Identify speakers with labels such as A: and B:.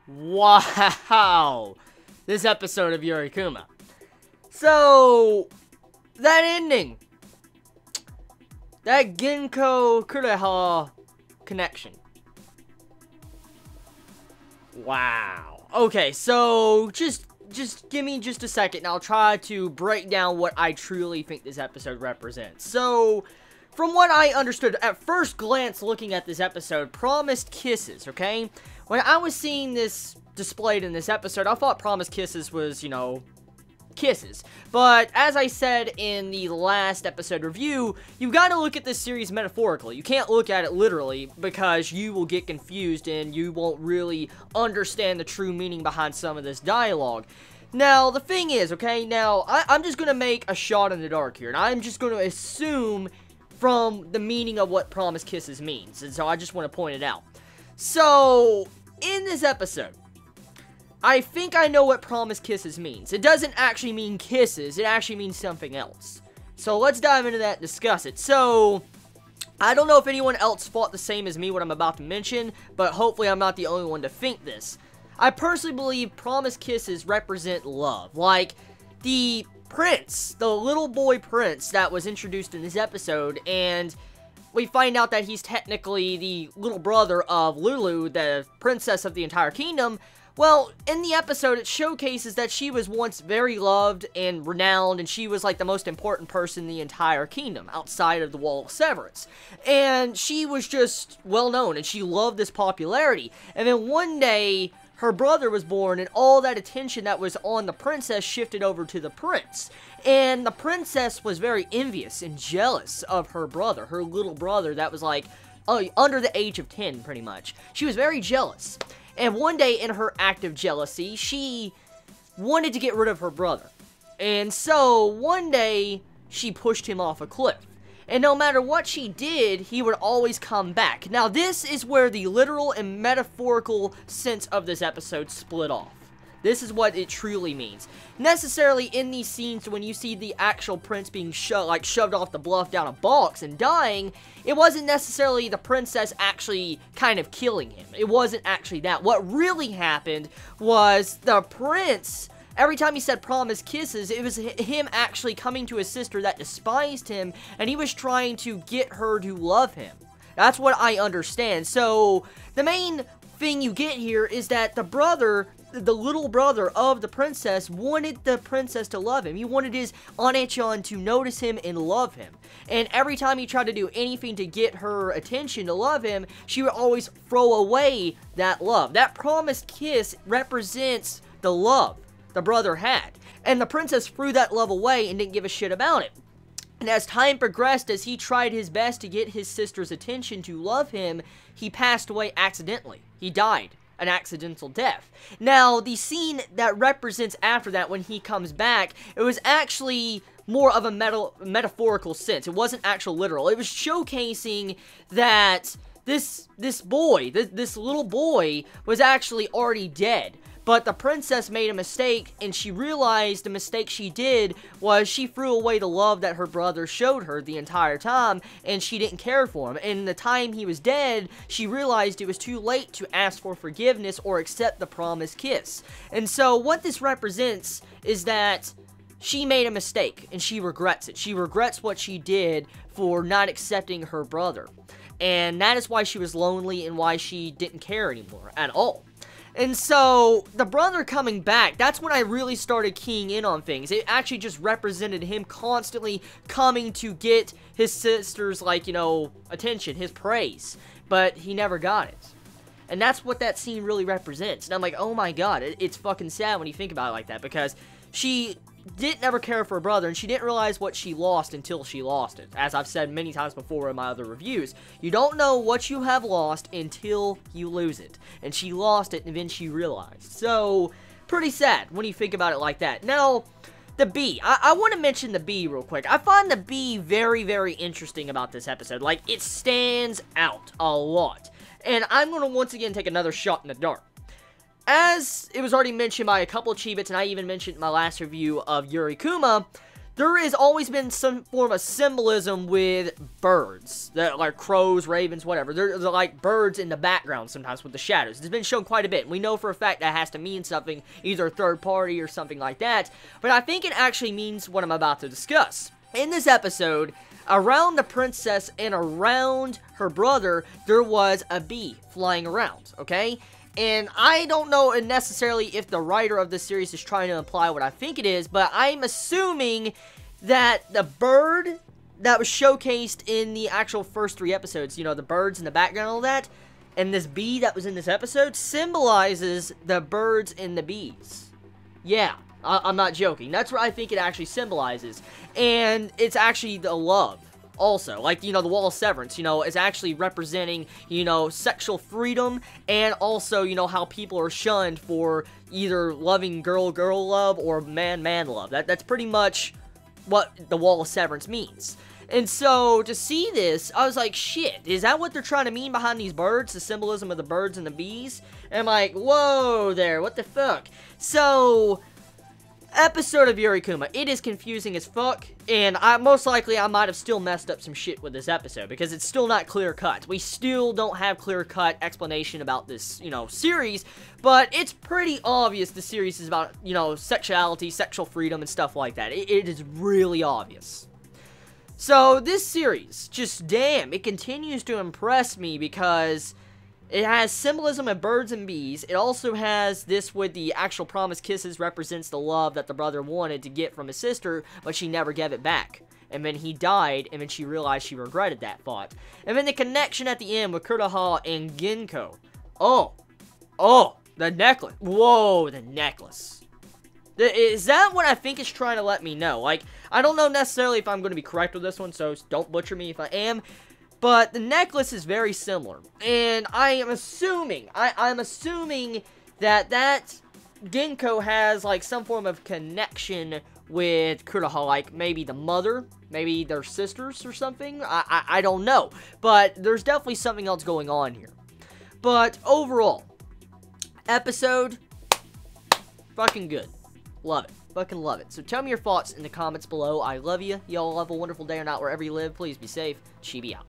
A: Wow! This episode of Yuri Kuma. So, that ending. That Genko Kureha connection. Wow. Okay, so just give me just a second and I'll try to break down what I truly think this episode represents. So, from what I understood, at first glance looking at this episode, promised kisses, okay? When I was seeing this displayed in this episode, I thought promised kisses was, you know, kisses. But, as I said in the last episode review, you've got to look at this series metaphorically. You can't look at it literally, because you will get confused and you won't really understand the true meaning behind some of this dialogue. Now, the thing is, okay, now, I'm just going to make a shot in the dark here, and I'm just going to assume from the meaning of what promised kisses means, and so I just want to point it out. So, in this episode, I think I know what promised kisses means. It doesn't actually mean kisses, it actually means something else. So let's dive into that and discuss it. So, I don't know if anyone else thought the same as me what I'm about to mention, but hopefully I'm not the only one to think this. I personally believe promised kisses represent love. Like, the prince, the little boy prince that was introduced in this episode, and we find out that he's technically the little brother of Lulu, the princess of the entire kingdom. Well, in the episode, it showcases that she was once very loved and renowned, and she was like the most important person in the entire kingdom, outside of the Wall of Severance. And she was just well known, and she loved this popularity. And then one day, her brother was born, and all that attention that was on the princess shifted over to the prince. And the princess was very envious and jealous of her brother, her little brother that was like, under the age of 10, pretty much. She was very jealous. And one day, in her act of jealousy, she wanted to get rid of her brother. And so, one day, she pushed him off a cliff. And no matter what she did, he would always come back. Now, this is where the literal and metaphorical sense of this episode split off. This is what it truly means. Necessarily, in these scenes, when you see the actual prince being shoved off the bluff down a box and dying, it wasn't necessarily the princess actually kind of killing him. It wasn't actually that. What really happened was the prince, every time he said promise kisses, it was him actually coming to his sister that despised him, and he was trying to get her to love him. That's what I understand. So, the main thing you get here is that the brother, the little brother of the princess, wanted the princess to love him. He wanted his Onechan to notice him and love him. And every time he tried to do anything to get her attention to love him, she would always throw away that love. That promised kiss represents the love the brother had. And the princess threw that love away and didn't give a shit about it. And as time progressed, as he tried his best to get his sister's attention to love him, he passed away accidentally. He died. An accidental death. Now, the scene that represents after that when he comes back, it was actually more of a metaphorical sense. It wasn't actual literal. It was showcasing that this little boy was actually already dead. But the princess made a mistake, and she realized the mistake she did was she threw away the love that her brother showed her the entire time, and she didn't care for him. And the time he was dead, she realized it was too late to ask for forgiveness or accept the promised kiss. And so what this represents is that she made a mistake, and she regrets it. She regrets what she did for not accepting her brother. And that is why she was lonely and why she didn't care anymore at all. And so, the brother coming back, that's when I really started keying in on things. It actually just represented him constantly coming to get his sister's, like, you know, attention, his praise. But he never got it. And that's what that scene really represents. And I'm like, oh my god, it's fucking sad when you think about it like that. Because she didn't ever care for her brother, and she didn't realize what she lost until she lost it. As I've said many times before in my other reviews, you don't know what you have lost until you lose it. And she lost it, and then she realized. So, pretty sad when you think about it like that. Now, the bee. I want to mention the bee real quick. I find the bee very, very interesting about this episode. Like, it stands out a lot. And I'm going to once again take another shot in the dark. As it was already mentioned by a couple of Chibits, and I even mentioned in my last review of Yuri Kuma, there has always been some form of symbolism with birds, that like crows, ravens, whatever. They're like birds in the background sometimes with the shadows. It's been shown quite a bit, and we know for a fact that has to mean something, either third party or something like that, but I think it actually means what I'm about to discuss. In this episode, around the princess and around her brother, there was a bee flying around, okay? And I don't know necessarily if the writer of this series is trying to imply what I think it is, but I'm assuming that the bird that was showcased in the actual first 3 episodes, you know, the birds in the background and all that, and this bee that was in this episode symbolizes the birds and the bees. Yeah, I'm not joking. That's what I think it actually symbolizes. And it's actually the love. Also, like, you know, the Wall of Severance, you know, is actually representing, you know, sexual freedom, and also, you know, how people are shunned for either loving girl-girl love or man-man love. That's pretty much what the Wall of Severance means. And so, to see this, I was like, shit, is that what they're trying to mean behind these birds? The symbolism of the birds and the bees? And I'm like, whoa there, what the fuck? So, episode of Yuri Kuma, it is confusing as fuck, and most likely I might have still messed up some shit with this episode, because it's still not clear-cut. We still don't have clear-cut explanation about this, you know, series, but it's pretty obvious the series is about, you know, sexuality, sexual freedom, and stuff like that. It is really obvious. So, this series, just damn, it continues to impress me, because it has symbolism of birds and bees. It also has this with the actual promised kisses represents the love that the brother wanted to get from his sister, but she never gave it back. And then he died, and then she realized she regretted that thought. And then the connection at the end with Kuroha and Ginko. Oh, the necklace. Whoa, the necklace. Is that what I think it's trying to let me know? Like, I don't know necessarily if I'm going to be correct with this one, so don't butcher me if I am. But the necklace is very similar, and I am assuming, I'm assuming that Ginko has, like, some form of connection with Kuroha, like, maybe the mother, maybe they're sisters or something, I don't know, but there's definitely something else going on here. But overall, episode, fucking good, love it. Fucking love it. So tell me your thoughts in the comments below. I love you. Y'all have a wonderful day or night wherever you live. Please be safe. Chibi out.